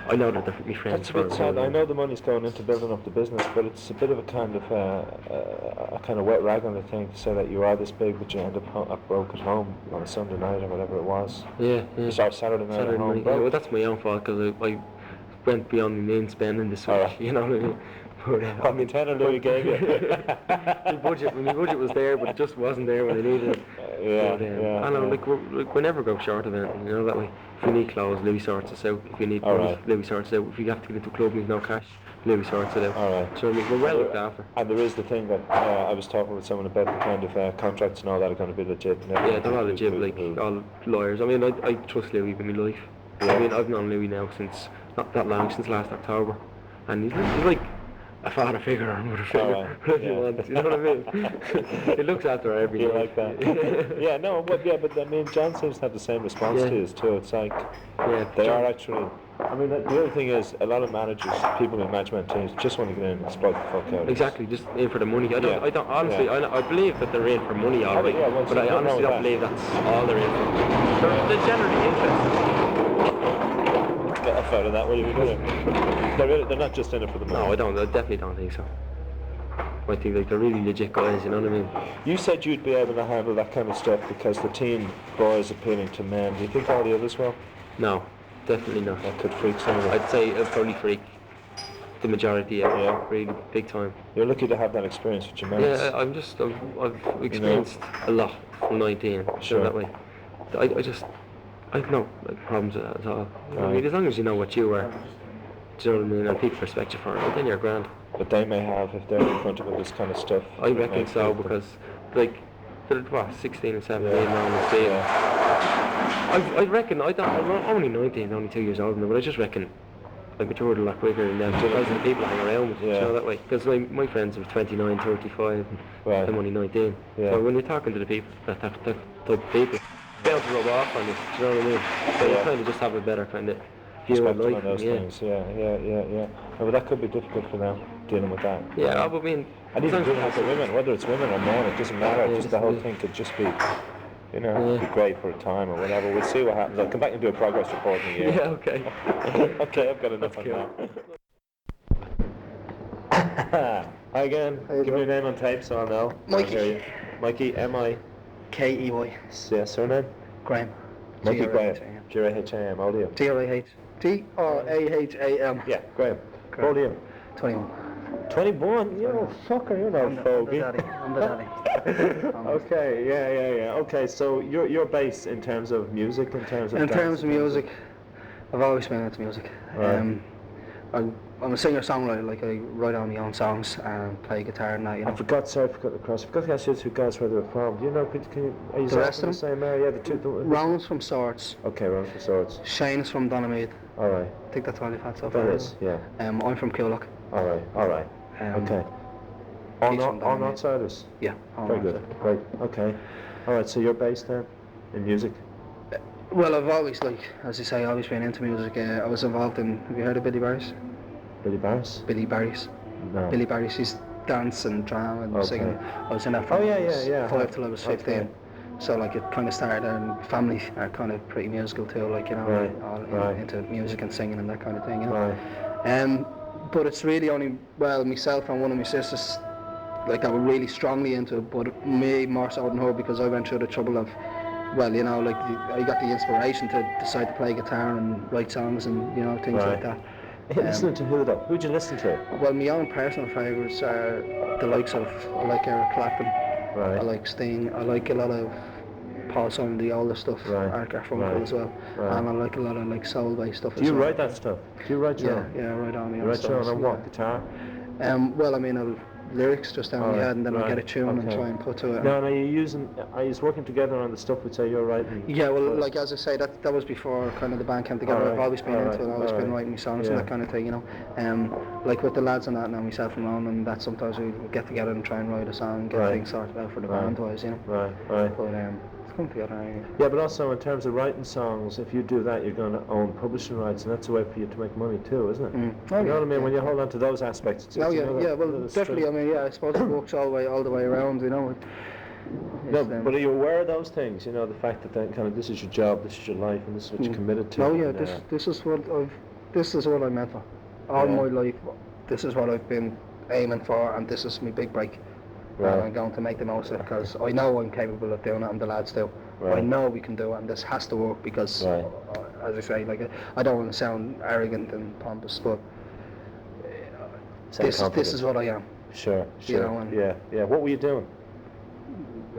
I know that they're my friends. That's a bit for- sad. I know the money's going into building up the business, but it's a bit of a kind of wet rag on the thing to say that you are this big, but you end up broke at home on a Sunday night or whatever it was. Yeah, You yeah. start Saturday night Saturday at home night. Yeah, well, broke. that's my own fault because I went beyond my means spending this week. Alright. You know what I mean? But, What container Louis gave you? my budget was there, but it just wasn't there when I needed it. Yeah, But, yeah. I know, yeah. we never go short of anything, you know that way. If we need clothes, Louis sorts us out. If we need money, Alright. Louis sorts us out. If we have to get into a club with no cash, Louis sorts it out. Alright. So I mean, we're well looked after. And there is the thing that I was talking with someone about the kind of contracts and all that are going to be legit. And Yeah, everything. they're all legit, like Who- all lawyers. I mean, I trust Louis with my life. Yeah. I mean, I've known Louis now since, not that long, since last October. And he's like a father figure or a mother figure, Alright, if you yeah. want, you know what I mean? He looks after her every You night. like that? Yeah, no, but I mean, John seems to have the same response Yeah. to us too. It's like Yeah, they John- are actually. I mean, the other thing is a lot of managers, people in management teams, just want to get in and exploit the fuck out of us. Exactly, just in for the money. Yeah. I don't honestly. Yeah. I believe that they're in for money, all right. Yeah, well, but I nothing wrong honestly with don't that. believe that's all they're in for. They're generally interested. Get off out of that, will you? They're not just in it for the money. No, I don't. I definitely don't think so. I think like they're really legit guys. You know what I mean? You said you'd be able to handle that kind of stuff because the teen boy is appealing to men. Do you think all the others will? No, definitely not. That could freak some of them. I'd say it'll probably freak the majority. Yeah. Really big time. You're lucky to have that experience with your mates. Yeah, I've experienced a lot from 19. Sure. That way. I've no problems with that at all. I Right. mean, as long as you know what you are, do you know what I mean, and people respect you for it, then you're grand. But they may have, if they're in front of this kind of stuff. I it reckon may so, freak them. because like they're what 16 and 17 Yeah. now on the stage. Yeah. I reckon I'm only 19, only 2 years older than them, but I just reckon I matured a lot quicker than them because the people hang around with, Yeah. you know that way. Because my friends are 29, 35, and Right. I'm only 19. Yeah. So when you're talking to the people, that type of people, they'll rub off on you. Do you know what I mean? So you Yeah. kind of just have a better kind of view of Perspective life. on those Yeah. things. Yeah. But that could be difficult for them dealing with that. Yeah, I mean, And even as long doing as it for women, whether it's women or men, it doesn't matter. Yeah, Just the whole yeah. thing could just be, be Yeah. great for a time or whatever. We'll see what happens. I'll come back and do a progress report in a year. Yeah, okay. Okay, I've got enough That's on that. Hi again. Give me your name on tape so I'll know. Mikey. I'll hear you. Mikey, M-I. K-E-Y. Yeah, surname? Graham. Mikey Graham. G-R-A-H-A-M. G-R-A-H-A-M. How old are you? T-R-A-H-A-M. Yeah, Graham. How old are you? 21. 21? You know, fucker, you're no fogey. I'm the daddy. Okay, yeah. Okay, so your base in terms of music, in terms of In dance, terms of music, I've always been into music. Right. I'm a singer-songwriter, like I write all my own songs and play guitar and that, you I know. forgot to ask you two guys where they were from. Do you know, are you The rest from the of them? same area? Yeah, the two. Ronald's from Swords, Okay, Ron from Swords. Shane is from Donamead. Alright. I think that's all you've had so That far. is, yeah. I'm from Coolock. Alright. Um, Okay. All Keith's from all Donamead. outsiders. Yeah. all Very right. good. Great. Okay. All right, so you're based then in music? Well, I've always, as you say, always been into music. I was involved in, have you heard of Billy Barry's? Billy Barris? Billy Barry's. No. Billy Barry's, he's dance and drama and Okay. singing. I was in that from Oh, yeah, I was yeah. 5 till I was 15. Okay. So it kind of started there, and family are kind of pretty musical too, Right. into music and singing and that kind of thing, Right. But it's really only, myself and one of my sisters, that were really strongly into it, but me more so than her, because I went through the trouble of, I got the inspiration to decide to play guitar and write songs and, things Right. like that. Listening to who though? Who'd you listen to? Well, my own personal favourites are the likes of, I like Eric Clapton, Right. I like Sting, I like a lot of Paul Simon, the older stuff, Right. Art Garfunkel Right. as well, Right. and I like a lot of soul-based stuff Do as you well. write that stuff? Do you write your own? Yeah, I write on my You own write your own songs, on what? Guitar? I'll lyrics just down my head, and then I'll get a tune and try and put to it. No, are you working together on the stuff which you're writing? Yeah, well, as I say, that was before kind of the band came together. Alright, I've always been into it, I've always been alright. writing my songs and Yeah. that kind of thing, with the lads and that now, myself and Ronan, and that sometimes we get together and try and write a song, get Right. things sorted out for the Right. band wise, Right. But it's come together anyway. Yeah, but also in terms of writing songs, if you do that, you're going to own publishing rights, and that's a way for you to make money too, isn't it? Mm. You know what I mean? Yeah. When you hold on to those aspects, it's another Definitely. string. I suppose it works all the way around, No, but are you aware of those things? The fact that kind of this is your job, this is your life, and this is what you're committed to. No, yeah, and, this is what I'm meant for. All Yeah. my life, this is what I've been aiming for, and this is my big break. Right. And I'm going to make the most of it, because I know I'm capable of doing it, and the lads do. Right. I know we can do it, and this has to work, because, Right. as I say, I don't want to sound arrogant and pompous, but Sound this confident. is what I am. Sure. and- Yeah. What were you doing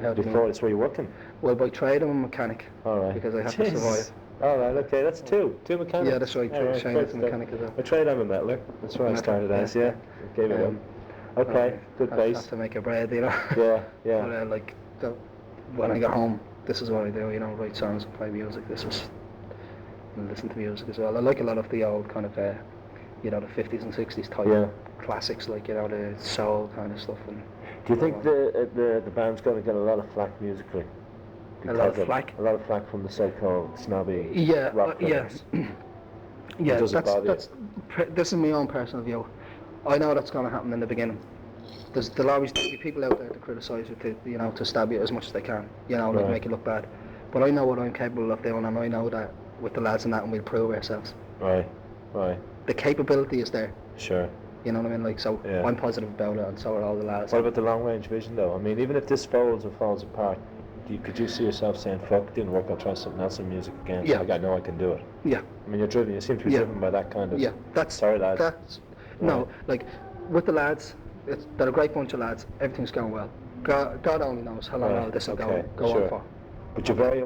How do you before? mean? That's where you're working. Well, by trade, I'm a mechanic, All right. because I have to Jeez. survive. All right. Okay. That's two mechanics. Yeah, that's right. All right, Trained as a first, mechanic as well. I trade I'm a metaler. That's where I started as. Yeah. Gave it up. Okay. Good I base. have to make a bread, Yeah. But when I get home, this is what I do, write songs and play music. And listen to music as well. I like a lot of the old kind of, the 50s and 60s type Yeah. classics, the soul kind of stuff. And Do you think the band's going to get a lot of flack musically? A lot of Because flack? A lot of flack from the so-called snobby Yeah, rock yeah. critics. Yeah, doesn't bother you? this is my own personal view. I know that's going to happen in the beginning. There'll always be people out there to criticise you, to stab you as much as they can, Right. make it look bad. But I know what I'm capable of doing, and I know that with the lads and that, and we'll prove ourselves. Right. The capability is there. Sure. You know what I mean? So Yeah. I'm positive about it, and so are all the lads. What about the long-range vision, though? I mean, even if this folds or falls apart, could you see yourself saying, "Fuck, it didn't work. I'll try something else in music again." Yeah. I know I can do it. Yeah. I mean, you seem to be Yeah. driven by that kind of. Yeah, that's Sorry, lads. no, with the lads, they're a great bunch of lads. Everything's going well. God only knows how long Right, all this will okay, go sure. on for. But you're very.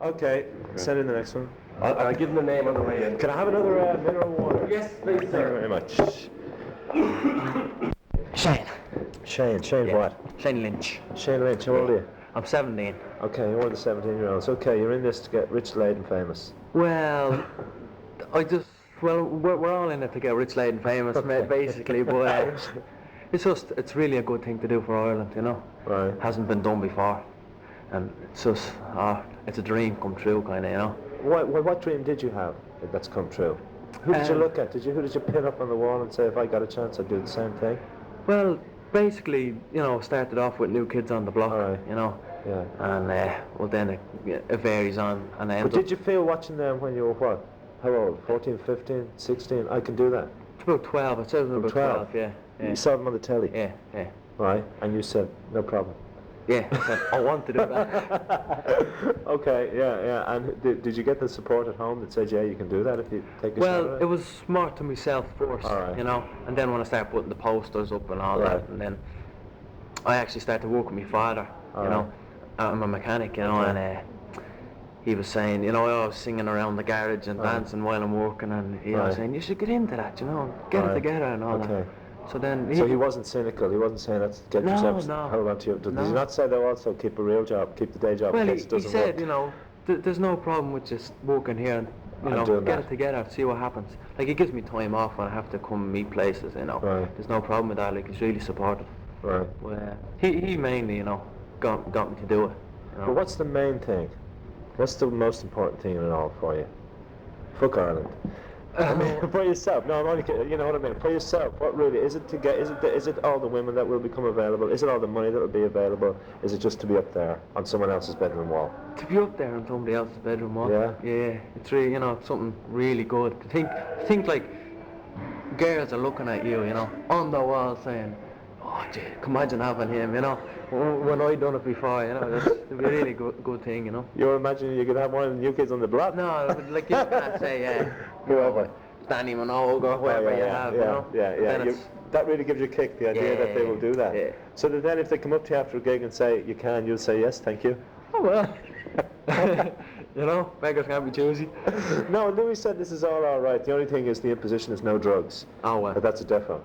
Okay. Send in the next one. I'll give them a name on the way in. Can I have another mineral water? Yes, please, Thank you sir. very much. Shane. Shane Yeah. what? Shane Lynch. Shane Lynch, how old are you? I'm 17. Okay, you're one of the 17-year-olds. Okay, you're in this to get rich, laid and famous. Well, we're all in it to get rich, laid and famous, mate, basically, but it's really a good thing to do for Ireland, Right. Hasn't been done before, and it's a dream come true, kind of, What dream did you have that's come true? Who did you look at? Who did you pin up on the wall and say, if I got a chance, I'd do the same thing? Well, basically, started off with New Kids on the Block, Alright. Yeah. and then it varies on, and I But ended up did you feel watching them when you were what? How old? 14, 15, 16? I can do that. about 12. I'd say I was about 12? 12. Yeah. You saw them on the telly? Yeah. Right. And you said, no problem. Yeah. I want to do that. Okay, yeah. And did you get the support at home that said, yeah, you can do that if you take a shot Well, at it was more to myself first, Alright. and then when I started putting the posters up and all Right. that, and then I actually started working with my father, Alright. I'm a mechanic, and he was saying, I was singing around the garage and dancing while I'm working, and he Right. was saying, you should get into that, get Right. it together and all Okay. that. So then So he wasn't cynical. He wasn't saying, let's get No, yourself no. hold on to you. Did No. he not say, though, also keep a real job, keep the day job well, in he, case it he doesn't said, work? there's no problem with just working here and I'm doing get that. it together, see what happens. Like, it gives me time off when I have to come and meet places, Right. There's no problem with that. Like, he's really supportive. Right. Well, he mainly, got me to do it. You know? But what's the main thing? What's the most important thing in it all for you? Fuck Ireland. I mean, for yourself. No, I'm only kidding. You know what I mean. For yourself, what really is it to get? Is it all the women that will become available? Is it all the money that will be available? Is it just to be up there on someone else's bedroom wall? To be up there on somebody else's bedroom wall. Yeah. Yeah. It's really, you know, something really good. To think like girls are looking at you, you know, on the wall saying, "Oh, gee, can imagine having him," you know. When I done it before, you know, that's a really good thing, you know. You're imagining you could have one of the new kids on the block? No, like you can't say, Whoever. Danny Minogue or whoever you have, you know. Yeah. That really gives you a kick, the idea that they will do that. Yeah. So that then if they come up to you after a gig and say, you can, you'll say, yes, thank you? Oh well. You know, beggars can't be choosy. No, Louis said this is all right. The only thing is the imposition is no drugs. Oh well. But that's a defo.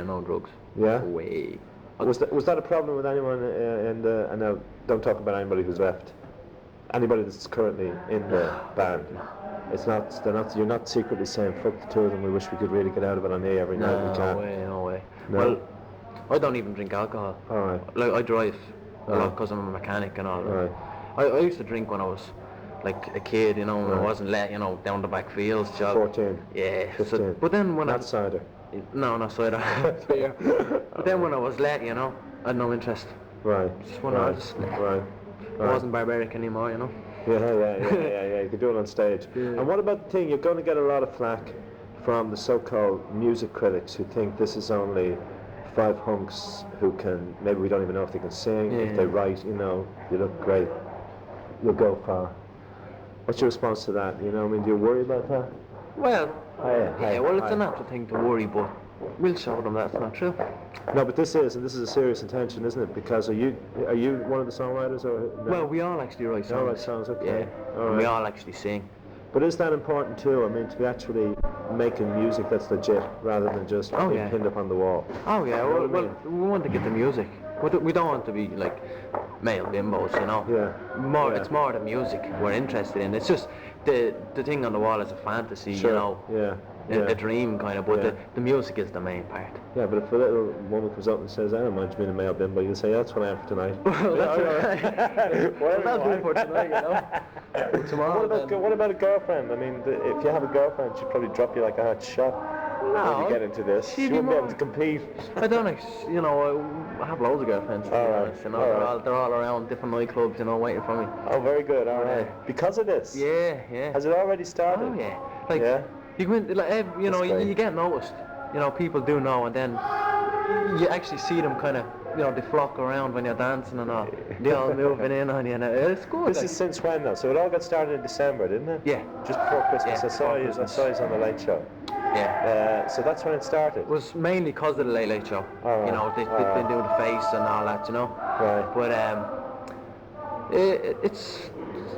No drugs. Yeah? No way. Was that a problem with anyone and now don't talk about anybody who's left? Anybody that's currently in the band? It's not. You're not secretly saying fuck the two of them. We wish we could really get out of it on A every night. We can't. No way. No? Well, I don't even drink alcohol. All right. Like I drive a Oh. lot because I'm a mechanic and all. Right. I used to drink when I was like a kid, you know, when I Right. wasn't let, you know, down the back fields. Jog. 14. Yeah. 15. But then when Not cider. no, cider. Beer. But then when I was let, you know, I had no interest. Right. Just when I Right. just Right. I wasn't barbaric anymore, you know. Yeah. You can do it on stage. Yeah. And what about the thing? You're going to get a lot of flack from the so-called music critics who think this is only five hunks who can. Maybe we don't even know if they can sing. If they Yeah. write, you know, you look great. You'll go far. What's your response to that? You know, I mean, do you worry about that? Well, Hi, well, it's hi. a natural thing to worry, but we'll show them that's not true. No, but this is a serious intention, isn't it? Because are you one of the songwriters or? No? Well, we all actually write You all write songs. songs, okay. Yeah, All and we right. all actually sing. But is that important too? I mean, to be actually making music that's legit rather than just Oh, being yeah. pinned up on the wall. Oh yeah, You know well, what I mean? we want to get the music. We don't want to be like male bimbos, you know. Yeah. More, Yeah. it's more the music we're interested in. It's just the thing on the wall is a fantasy, Sure. you know, Yeah. a dream kind of. But Yeah. the music is the main part. Yeah, but if a little woman comes up and says, "I don't mind you being a male bimbo," you'll say, "That's what I am for tonight." Well, that's Whatever well, you that'll do want. for tonight, you know. But tomorrow, What about a girlfriend? I mean, if you have a girlfriend, she'd probably drop you like a hot shot. No, When you get into this, she'd she be wouldn't be able more- to compete. I don't, you know, I have loads of girlfriends. To be All right, honest, you know, all right. they're all around different nightclubs, you know, waiting for me. Oh, very good. All Yeah. right. Because of this. Yeah. Has it already started? Oh yeah. Like Yeah? you go in, like you know, That's great. you get noticed. You know, people do know, and then you actually see them kind of, you know, they flock around when you're dancing and all. They all moving in on you, and it's good. This like. is since when though? So it all got started in December, didn't it? Yeah. Just before Christmas. Yeah, I saw before you. Christmas. I saw you on the Late Show. Yeah. So that's when it started. It was mainly because of the Late Late Show. All right, You know, they all right. do the face and all that, you know. Right. But it's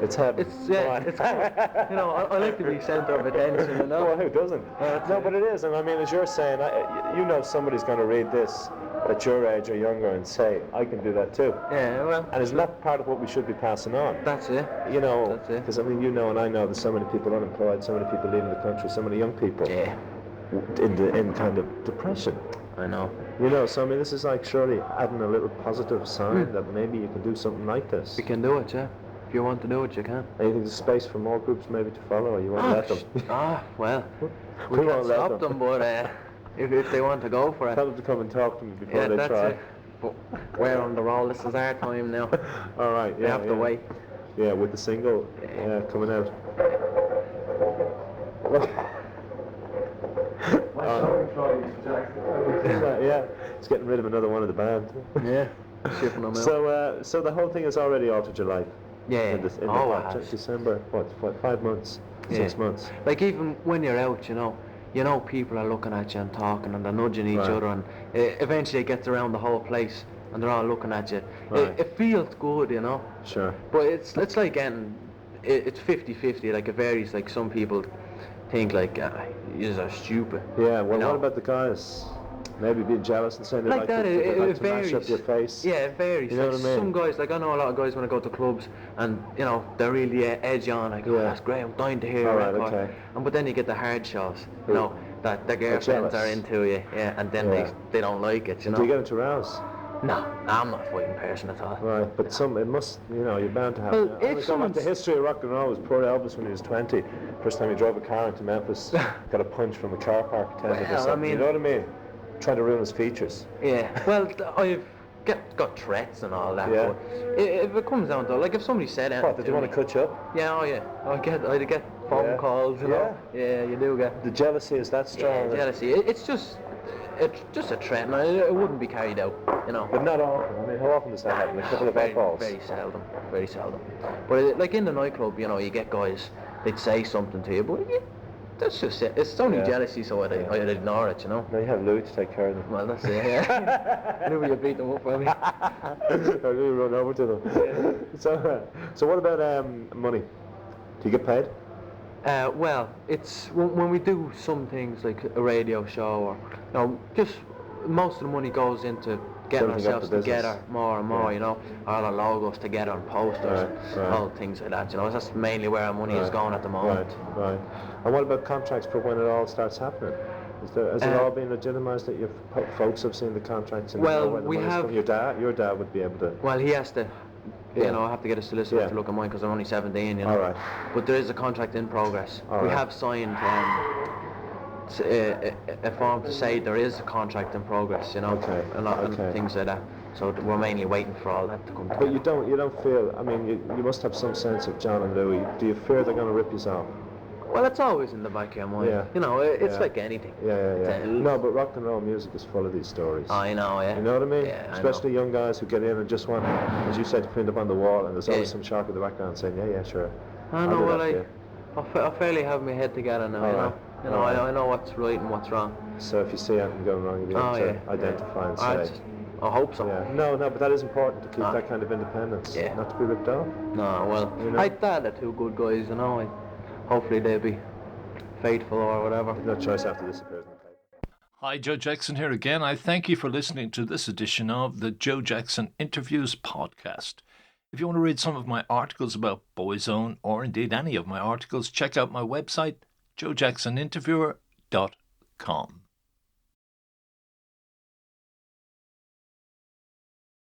It's heaven. it's yeah, Come on. it's cool. You know, I like to be centre of attention, you know. Well, who doesn't? That's No, it. but it is, and I mean, as you're saying, you know, somebody's going to read this at your age or younger and say, "I can do that too." Yeah, well, And isn't that part of what we should be passing on? that's it. You know, That's it. because I mean, you know, and I know there's so many people unemployed, so many people leaving the country, so many young people Yeah, in kind of depression. I know. You know, so I mean, this is like surely adding a little positive sign that maybe you can do something like this. You can do it, yeah. If you want to do it, you can. And you think there's space for more groups maybe to follow, or you won't let them? Well, We we won't can't let stop them. them, but if they want to go for it, Tell them to come and talk to me before yeah, they that's try. it. But we're on the roll. This is our time now. All right, We yeah, have to yeah. wait. Yeah, with the single coming out. Yeah, he's getting rid of another one of the band. Yeah, shipping them out. So the whole thing has already altered your life. Yeah, In this, in oh, the, it has. December, what, 5 months, 6 Yeah. months. Like even when you're out, you know people are looking at you and talking and they're nudging each Right. other, and eventually it gets around the whole place and they're all looking at you. Right. It feels good, you know. Sure. But it's like getting, it's 50-50. Like it varies. Like some people think like you are stupid. Yeah. Well, You know? what about the guys? Maybe being jealous and saying they Like like that, to, they it like to mash varies. up your face. Yeah, it varies. You know Like what I mean? some guys, like I know a lot of guys when I go to clubs, and you know they're really edgy on. Like, oh, Yeah. that's great. I'm dying to hear All a right, record. okay. And but then you get the hard shows, you Who? know, that the girlfriends jealous. are into you, yeah, and then Yeah. they don't like it, you know. Do you get into rows? No, I'm not a fighting person at all. Right, but it must, you're bound to have. Well, I if mean, going back to someone's- history of rock and roll was poor Elvis when he was 20. First time he drove a car into Memphis, got a punch from a car park attendant or Well, I something. You mean- know what I mean? Trying to ruin his features. Yeah, well, I've got threats and all that. Yeah. But if it comes down to, like, if somebody said anything What, did you want to cut you up? Yeah, oh yeah. I'd get phone Yeah. calls, you know. Yeah, you do get. The jealousy is that strong. Yeah, jealousy. It's just a threat, and it wouldn't be carried out, you know. But not often. I mean, how often does that happen? A couple of very, eyeballs. very seldom, very seldom. But like in the nightclub, you get guys, they'd say something to you, but that's just it. It's only Yeah. jealousy, so I'd ignore it, you know. Now you have Louis to take care of them. Well, that's it. Yeah. Louis, you beat them up for me. Or Louis run over to them. So what about money? Do you get paid? Well, it's when we do some things like a radio show, or just most of the money goes into getting Building up ourselves the business. together more and more. Yeah. All our logos together on posters, Right. all things like that. That's mainly where our money is going at the moment. Right. And what about contracts for when it all starts happening? Has it all been legitimised that your folks have seen the contracts and Well, know where the we money's have- from? Your dad would be able to. Well, he has to. Yeah. I have to get a solicitor Yeah. to look at mine because I'm only 17. All right. But there is a contract in progress. All We right. have signed a form to say there is a contract in progress. Okay, and okay. things like that. So we're mainly waiting for all that to come But together. you don't feel. I mean, you must have some sense of John and Louis. Do you fear they're going to rip you off? Well, it's always in the back of your mind. Yeah. It's Yeah. like anything. Yeah. No, but rock and roll music is full of these stories. I know, yeah. You know what I mean? Yeah, I Especially young guys who get in and just want, as you said, to print up on the wall, and there's always Yeah. some shark in the background saying, yeah, sure. I I'll know. do Well, that for you." I fairly have my head together now. All right. All right. I know what's right and what's wrong. So if you see anything going wrong, you'll be able Oh, to yeah. identify and say. I hope so. Yeah. No, but that is important to keep Ah. that kind of independence. Yeah. Not to be ripped off. No, well, You know? I thought they're two good guys, hopefully they'll be faithful or whatever. No choice after this appears in the paper. Hi, Joe Jackson here again. I thank you for listening to this edition of the Joe Jackson Interviews podcast. If you want to read some of my articles about Boyzone, or indeed any of my articles, check out my website, joejacksoninterviewer.com.